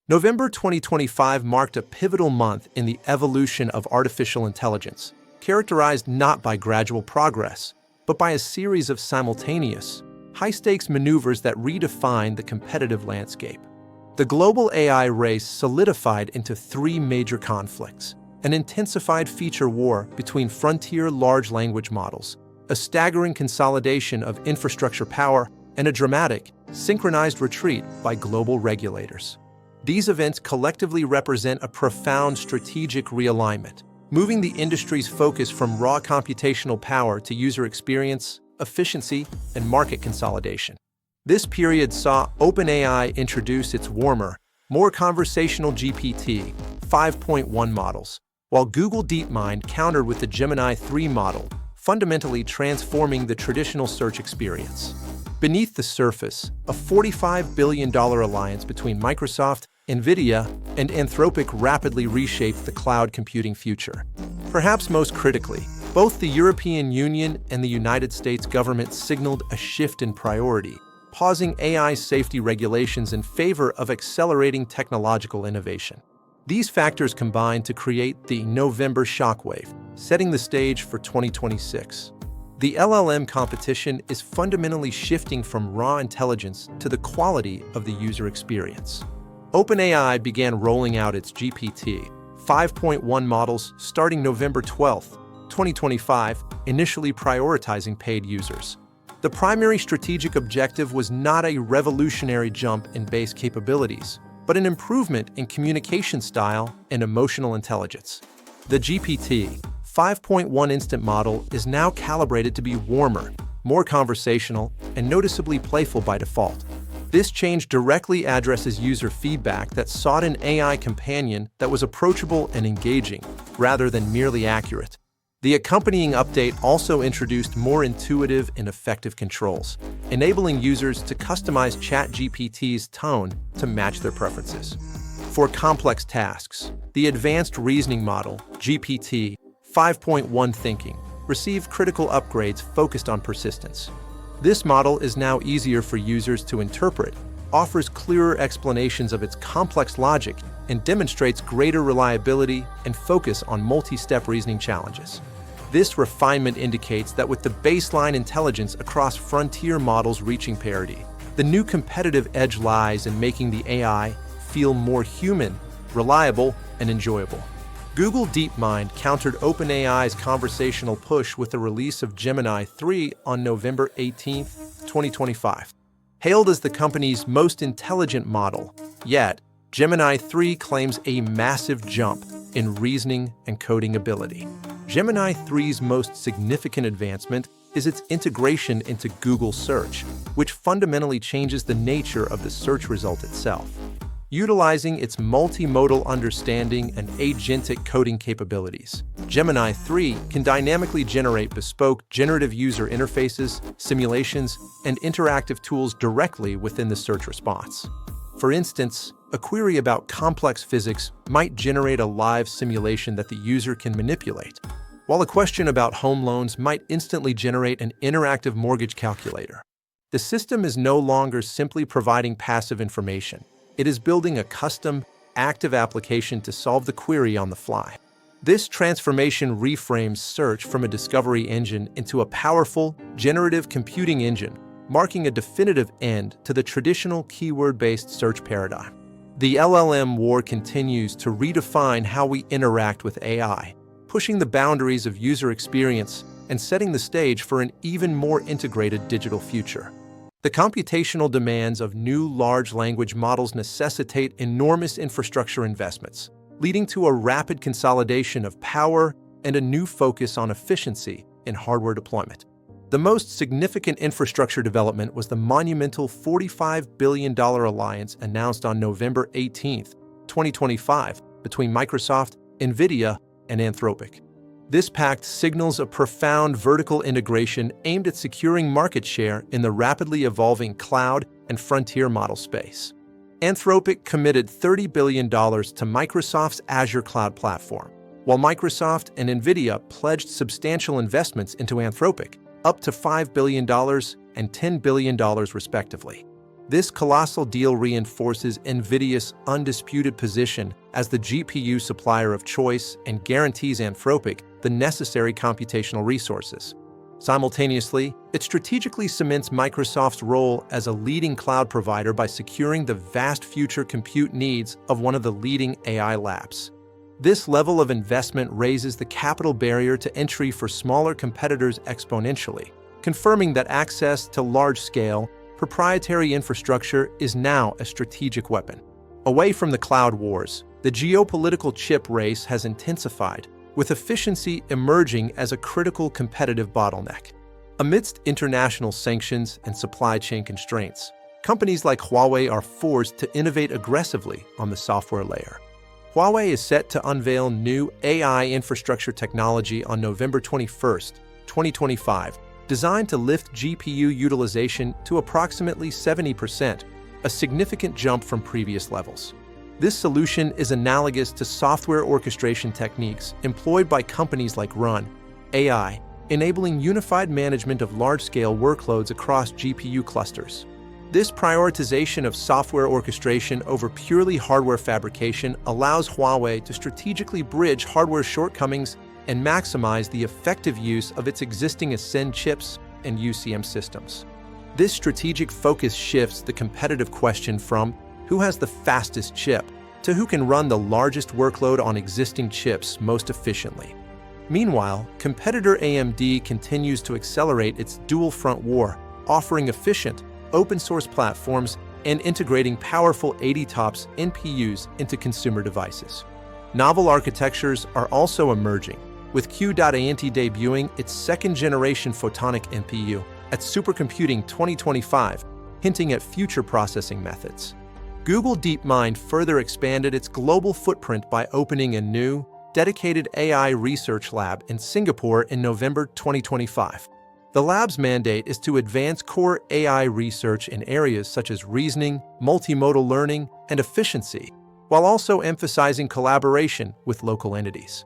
November 2025 marked a pivotal month in the evolution of artificial intelligence, characterized not by gradual progress, but by a series of simultaneous, high-stakes maneuvers that redefined the competitive landscape. The global AI race solidified into three major conflicts: an intensified feature war between frontier large language models, a staggering consolidation of infrastructure power, and a dramatic, synchronized retreat by global regulators. These events collectively represent a profound strategic realignment, moving the industry's focus from raw computational power to user experience, efficiency, and market consolidation. This period saw OpenAI introduce its warmer, more conversational GPT-5.1 models, while GoogleDeepMind countered with the Gemini 3 model, fundamentally transforming the traditional search experience. Beneath the surface, a $45 billion alliance between Microsoft, NVIDIA, and Anthropic rapidly reshaped the cloud computing future. Perhaps most critically, both the European Union and the United States government signaled a shift in priority, pausing AI safety regulations in favor of accelerating technological innovation. These factors combined to create the November shockwave, setting the stage for 2026. The LLM competition is fundamentally shifting from raw intelligence to the quality of the user experience. OpenAI began rolling out its GPT-5.1 models starting November 12, 2025, initially prioritizing paid users. The primary strategic objective was not a revolutionary jump in base capabilities, but an improvement in communication style and emotional intelligence. The GPT-5.1 instant model is now calibrated to be warmer, more conversational, and noticeably playful by default. This change directly addresses user feedback that sought an AI companion that was approachable and engaging, rather than merely accurate. The accompanying update also introduced more intuitive and effective controls, enabling users to customize ChatGPT's tone to match their preferences. For complex tasks, the advanced reasoning model, GPT-5.1 Thinking, received critical upgrades focused on persistence. This model is now easier for users to interpret, offers clearer explanations of its complex logic, and demonstrates greater reliability and focus on multi-step reasoning challenges. This refinement indicates that with the baseline intelligence across frontier models reaching parity, the new competitive edge lies in making the AI feel more human, reliable, and enjoyable. GoogleDeepMind countered OpenAI's conversational push with the release of Gemini 3 on November 18, 2025. Hailed as the company's most intelligent model, yet Gemini 3 claims a massive jump in reasoning and coding ability. Gemini 3's most significant advancement is its integration into Google Search, which fundamentally changes the nature of the search result itself. Utilizing its multimodal understanding and agentic coding capabilities, Gemini 3 can dynamically generate bespoke generative user interfaces, simulations, and interactive tools directly within the search response. For instance, a query about complex physics might generate a live simulation that the user can manipulate, while a question about home loans might instantly generate an interactive mortgage calculator. The system is no longer simply providing passive information. It is building a custom, active application to solve the query on the fly. This transformation reframes search from a discovery engine into a powerful, generative computing engine, marking a definitive end to the traditional keyword-based search paradigm. The LLM war continues to redefine how we interact with AI, pushing the boundaries of user experience and setting the stage for an even more integrated digital future. The computational demands of new large language models necessitate enormous infrastructure investments, leading to a rapid consolidation of power and a new focus on efficiency in hardware deployment. The most significant infrastructure development was the monumental $45 billion alliance announced on November 18, 2025, between Microsoft, NVIDIA, and Anthropic. This pact signals a profound vertical integration aimed at securing market share in the rapidly evolving cloud and frontier model space. Anthropic committed $30 billion to Microsoft's Azure cloud platform, while Microsoft and NVIDIA pledged substantial investments into Anthropic, up to $5 billion and $10 billion respectively. This colossal deal reinforces NVIDIA's undisputed position as the GPU supplier of choice and guarantees Anthropic the necessary computational resources. Simultaneously, it strategically cements Microsoft's role as a leading cloud provider by securing the vast future compute needs of one of the leading AI labs. This level of investment raises the capital barrier to entry for smaller competitors exponentially, confirming that access to large-scale, proprietary infrastructure is now a strategic weapon. Away from the cloud wars, the geopolitical chip race has intensified, with efficiency emerging as a critical competitive bottleneck. Amidst international sanctions and supply chain constraints, companies like Huawei are forced to innovate aggressively on the software layer. Huawei is set to unveil new AI infrastructure technology on November 21, 2025, designed to lift GPU utilization to approximately 70%, a significant jump from previous levels. This solution is analogous to software orchestration techniques employed by companies like Run AI, enabling unified management of large-scale workloads across GPU clusters. This prioritization of software orchestration over purely hardware fabrication allows Huawei to strategically bridge hardware shortcomings and maximize the effective use of its existing ASHAYN chips and UCM systems. This strategic focus shifts the competitive question from who has the fastest chip to who can run the largest workload on existing chips most efficiently. Meanwhile, competitor AMD continues to accelerate its dual-front war, offering efficient, open-source platforms and integrating powerful 80-TOPS NPUs into consumer devices. Novel architectures are also emerging, with Q.ANT debuting its second-generation photonic NPU at Supercomputing 2025, hinting at future processing methods. GoogleDeepMind further expanded its global footprint by opening a new, dedicated AI research lab in Singapore in November 2025. The lab's mandate is to advance core AI research in areas such as reasoning, multimodal learning, and efficiency, while also emphasizing collaboration with local entities.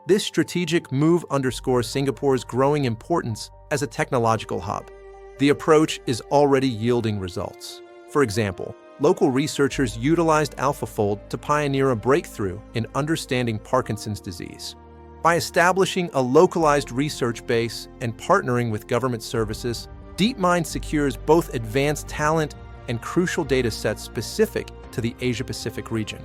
This strategic move underscores Singapore's growing importance as a technological hub. The approach is already yielding results. For example, local researchers utilized AlphaFold to pioneer a breakthrough in understanding Parkinson's disease. By establishing a localized research base and partnering with government services, DeepMind secures both advanced talent and crucial data sets specific to the Asia-Pacific region.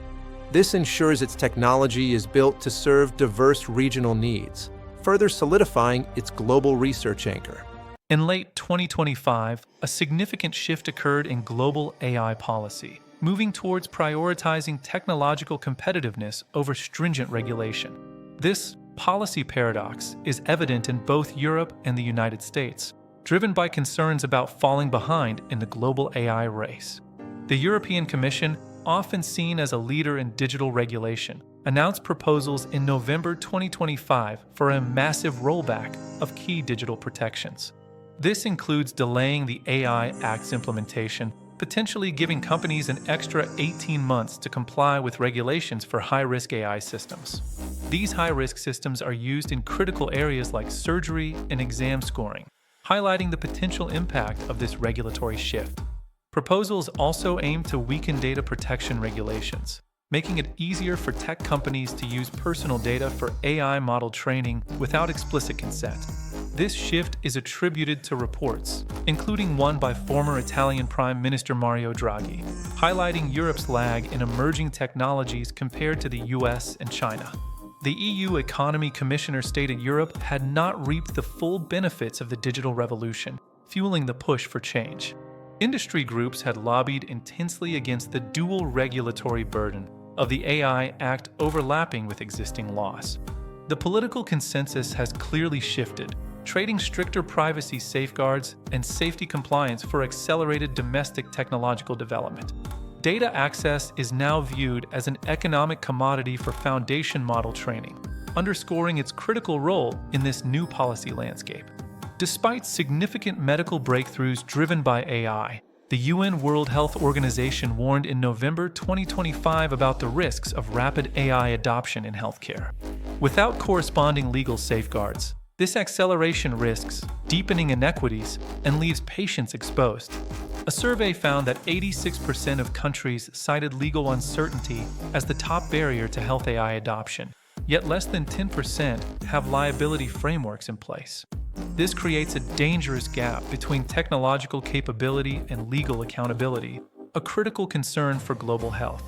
This ensures its technology is built to serve diverse regional needs, further solidifying its global research anchor. In late 2025, a significant shift occurred in global AI policy, moving towards prioritizing technological competitiveness over stringent regulation. This policy paradox is evident in both Europe and the United States, driven by concerns about falling behind in the global AI race. The European Commission, often seen as a leader in digital regulation, announced proposals in November 2025 for a massive rollback of key digital protections. This includes delaying the AI Act's implementation, potentially giving companies an extra 18 months to comply with regulations for high-risk AI systems. These high-risk systems are used in critical areas like surgery and exam scoring, highlighting the potential impact of this regulatory shift. Proposals also aim to weaken data protection regulations, making it easier for tech companies to use personal data for AI model training without explicit consent. This shift is attributed to reports, including one by former Italian Prime Minister Mario Draghi, highlighting Europe's lag in emerging technologies compared to the US and China. The EU Economy Commissioner stated Europe had not reaped the full benefits of the digital revolution, fueling the push for change. Industry groups had lobbied intensely against the dual regulatory burden of the AI Act overlapping with existing laws. The political consensus has clearly shifted, trading stricter privacy safeguards and safety compliance for accelerated domestic technological development. Data access is now viewed as an economic commodity for foundation model training, underscoring its critical role in this new policy landscape. Despite significant medical breakthroughs driven by AI, the UN World Health Organization warned in November 2025 about the risks of rapid AI adoption in healthcare. Without corresponding legal safeguards, this acceleration risks deepening inequities, and leaves patients exposed. A survey found that 86% of countries cited legal uncertainty as the top barrier to health AI adoption, yet less than 10% have liability frameworks in place. This creates a dangerous gap between technological capability and legal accountability, a critical concern for global health.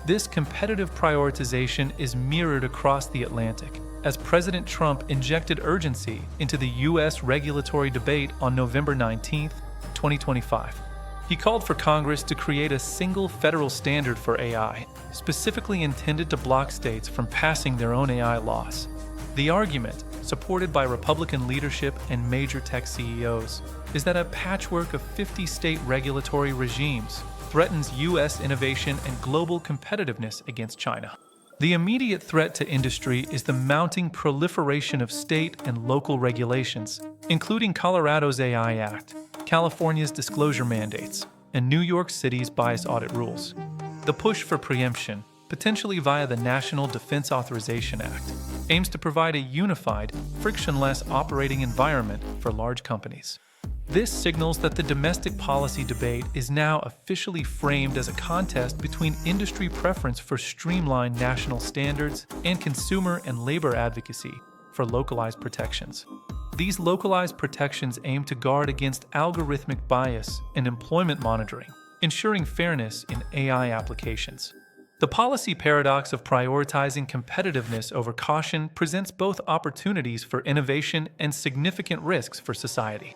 This competitive prioritization is mirrored across the Atlantic, as President Trump injected urgency into the U.S. regulatory debate on November 19, 2025. He called for Congress to create a single federal standard for AI, specifically intended to block states from passing their own AI laws. The argument, supported by Republican leadership and major tech CEOs, is that a patchwork of 50 state regulatory regimes threatens U.S. innovation and global competitiveness against China. The immediate threat to industry is the mounting proliferation of state and local regulations, including Colorado's AI Act, California's disclosure mandates, and New York City's bias audit rules. The push for preemption, potentially via the National Defense Authorization Act, aims to provide a unified, frictionless operating environment for large companies. This signals that the domestic policy debate is now officially framed as a contest between industry preference for streamlined national standards and consumer and labor advocacy for localized protections. These localized protections aim to guard against algorithmic bias and employment monitoring, ensuring fairness in AI applications. The policy paradox of prioritizing competitiveness over caution presents both opportunities for innovation and significant risks for society.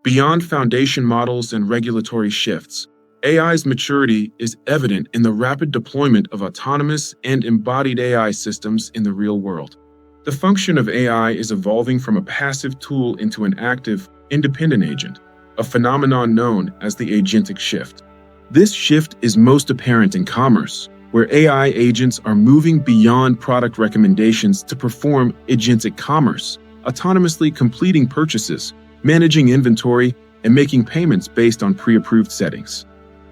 Beyond foundation models and regulatory shifts, AI's maturity is evident in the rapid deployment of autonomous and embodied AI systems in the real world. The function of AI is evolving from a passive tool into an active, independent agent, a phenomenon known as the agentic shift. This shift is most apparent in commerce, where AI agents are moving beyond product recommendations to perform agentic commerce, autonomously completing purchases, managing inventory, and making payments based on pre-approved settings.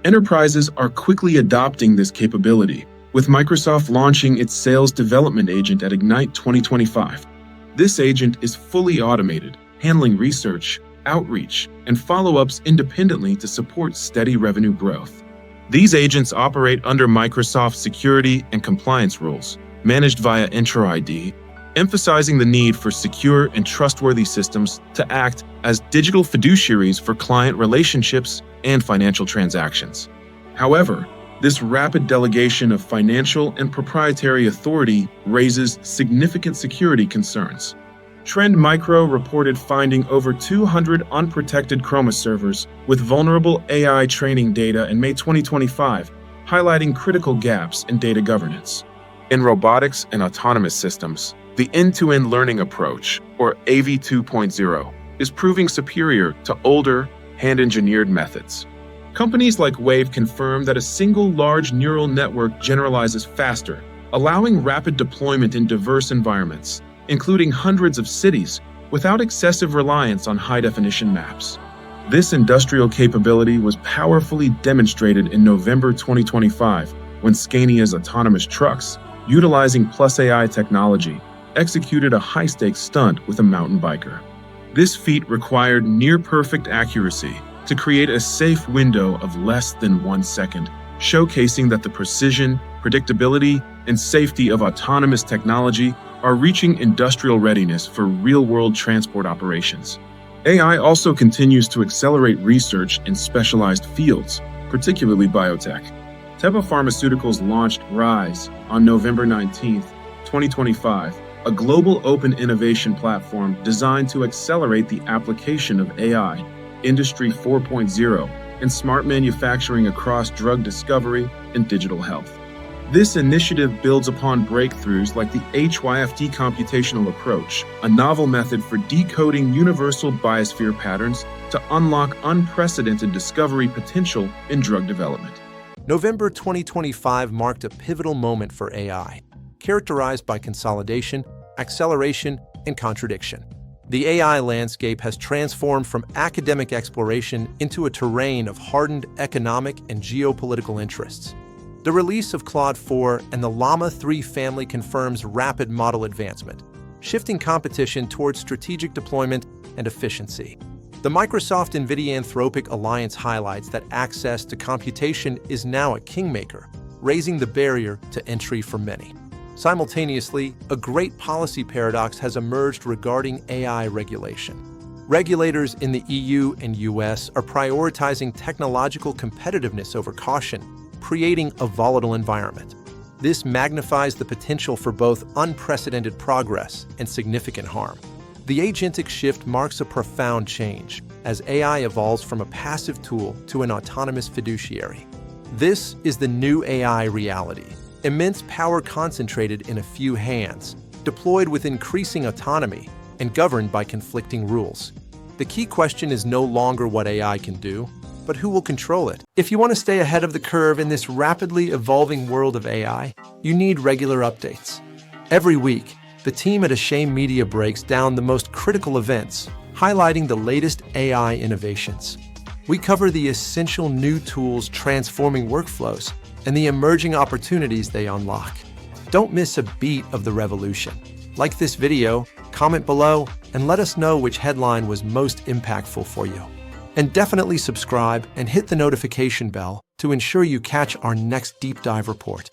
Enterprises are quickly adopting this capability, with Microsoft launching its Sales Development Agent at Ignite 2025. This agent is fully automated, handling research, outreach, and follow-ups independently to support steady revenue growth. These agents operate under Microsoft security and compliance rules, managed via Entra ID, emphasizing the need for secure and trustworthy systems to act as digital fiduciaries for client relationships and financial transactions. However, this rapid delegation of financial and proprietary authority raises significant security concerns. Trend Micro reported finding over 200 unprotected Chroma servers with vulnerable AI training data in May 2025, highlighting critical gaps in data governance. In robotics and autonomous systems, the end-to-end learning approach, or AV 2.0, is proving superior to older, hand-engineered methods. Companies like Wave confirm that a single large neural network generalizes faster, allowing rapid deployment in diverse environments, including hundreds of cities, without excessive reliance on high-definition maps. This industrial capability was powerfully demonstrated in November 2025 when Scania's autonomous trucks, utilizing Plus AI technology, executed a high-stakes stunt with a mountain biker. This feat required near-perfect accuracy to create a safe window of less than 1 second, showcasing that the precision, predictability, and safety of autonomous technology are reaching industrial readiness for real-world transport operations. AI also continues to accelerate research in specialized fields, particularly biotech. Teva Pharmaceuticals launched RISE on November 19, 2025, a global open innovation platform designed to accelerate the application of AI, Industry 4.0, and smart manufacturing across drug discovery and digital health. This initiative builds upon breakthroughs like the HYFT computational approach, a novel method for decoding universal biosphere patterns to unlock unprecedented discovery potential in drug development. November 2025 marked a pivotal moment for AI, characterized by consolidation, acceleration, and contradiction. The AI landscape has transformed from academic exploration into a terrain of hardened economic and geopolitical interests. The release of Claude 4 and the Llama 3 family confirms rapid model advancement, shifting competition towards strategic deployment and efficiency. The Microsoft NVIDIA Anthropic alliance highlights that access to computation is now a kingmaker, raising the barrier to entry for many. Simultaneously, a great policy paradox has emerged regarding AI regulation. Regulators in the EU and US are prioritizing technological competitiveness over caution, creating a volatile environment. This magnifies the potential for both unprecedented progress and significant harm. The agentic shift marks a profound change as AI evolves from a passive tool to an autonomous fiduciary. This is the new AI reality. Immense power concentrated in a few hands, deployed with increasing autonomy, and governed by conflicting rules. The key question is no longer what AI can do, but who will control it. If you want to stay ahead of the curve in this rapidly evolving world of AI, you need regular updates. Every week, the team at ASHAYN Media breaks down the most critical events, highlighting the latest AI innovations. We cover the essential new tools transforming workflows and the emerging opportunities they unlock. Don't miss a beat of the revolution. Like this video, comment below, and let us know which headline was most impactful for you. And definitely subscribe and hit the notification bell to ensure you catch our next deep dive report.